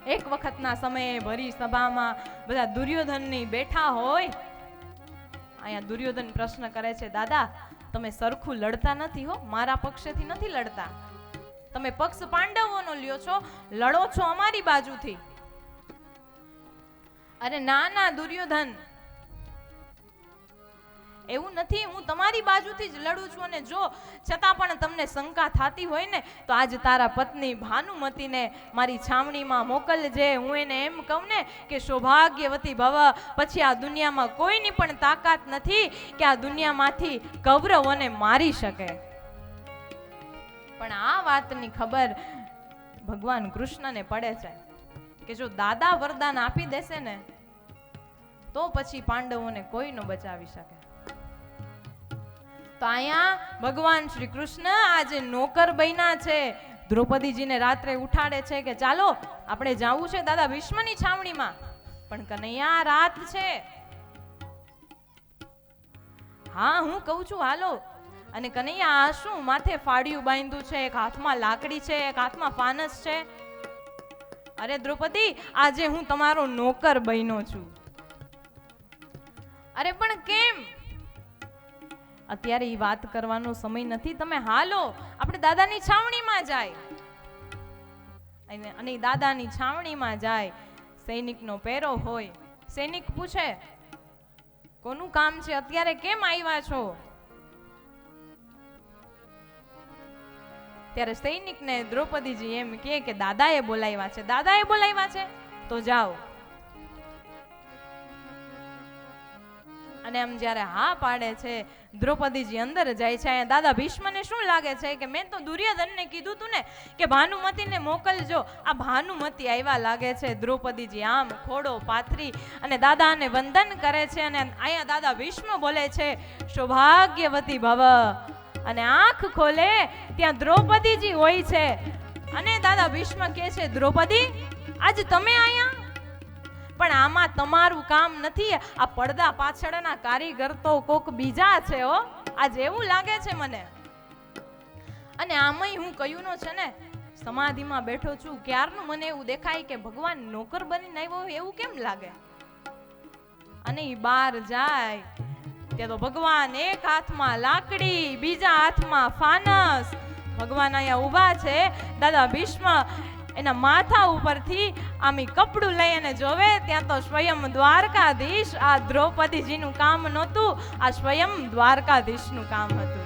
એક વખતના સમયે ભરી સભામાં બધા દુર્યોધનની બેઠા હોય. અહીંયા દુર્યોધન પ્રશ્ન કરે છે, દાદા તમે સરખું લડતા નથી હો, મારા પક્ષેથી નથી લડતા, તમે પક્ષ પાંડવોનો લ્યો છો, લડો છો અમારી બાજુથી. અરે ના ના દુર્યોધન, એવું નથી, હું તમારી બાજુથી જ લડું છું. અને જો છતાં પણ તમને શંકા થતી હોય ને તો આજ તારા પત્ની ભાનુમતીને મારી છાવણીમાં મોકલજે. હું એને એમ કહું ને કે સૌભાગ્યવતી ભવ, પછી આ દુનિયામાં કોઈની પણ તાકાત નથી કે આ દુનિયામાંથી કૌરવોને મારી શકે. પણ આ વાતની ખબર ભગવાન કૃષ્ણને પડે છે કે જો દાદા વરદાન આપી દેશે ને તો પછી પાંડવોને કોઈ ન બચાવી શકે. તો અહીંયા ભગવાન શ્રી કૃષ્ણ આજે નોકર બન્યા છે. દ્રૌપદીજીને રાત્રે ઉઠાડે છે કે ચાલો આપણે જાવું છે દાદા ભીષ્મની છાવણીમાં. પણ કનૈયા રાત છે. હા હું કહું છું હાલો. અને કનૈયા આ શું માથે ફાડ્યું બાંધ્યું છે, એક હાથમાં લાકડી છે, એક હાથમાં ફાનસ છે. અરે દ્રૌપદી, આજે હું તમારો નોકર બન્યો છું. અરે પણ કેમ? અત્યારે એ વાત કરવાનો સમય નથી, તમે હાલો આપણે દાદાની છાવણીમાં જાય. અને દાદાની છાવણીમાં જાય, સૈનિકનો પહેરો હોય. સૈનિક પૂછે કોનું કામ છે, અત્યારે કેમ આવ્યા છો? ત્યારે સૈનિકને દ્રૌપદીજી એમ કે દાદાએ બોલાવ્યા છે. દાદાએ બોલાવ્યા છે તો જાઓ. અને આમ જ્યારે હા પાડે છે, દ્રૌપદીજી અંદર જાય છે. અહીંયા દાદા ભીષ્મને શું લાગે છે કે મેં તો દુર્યોધનને કીધું તું ને કે ભાનુમતીને મોકલજો. આ ભાનુમતી આવ્યા લાગે છે. દ્રૌપદીજી આમ ખોડો પાથરી અને દાદાને વંદન કરે છે. અને અહીંયા દાદા ભીષ્મ બોલે છે સૌભાગ્યવતી ભવ. અને આંખ ખોલે ત્યાં દ્રૌપદીજી હોય છે. અને દાદા ભીષ્મ કહે છે દ્રૌપદી આજ તમે અહીંયા? પણ આમાં તમારું કામ નથી, આ પડદા પાછળના કારીગર તો કોક બીજા છે હો. આજ એવું લાગે છે મને. અને આમાંય હું કયું નો છે ને સમાધિમાં બેઠો છું ક્યારનું મને એવું દેખાય કે ભગવાન નોકર બનીને આવ્યો હોય એવું કેમ લાગે. અને ઈ બહાર જાય ત્યાં તો ભગવાન એક હાથમાં લાકડી, બીજા હાથમાં ફાનસ. ભગવાન અહીંયા ઊભા છે. દાદા ભીષ્મ એના માથા ઉપરથી આમી કપડું લઈ અને જોવે ત્યાં તો સ્વયં દ્વારકાધીશ. આ દ્રૌપદીજીનું કામ નહોતું, આ સ્વયં દ્વારકાધીશનું કામ હતું.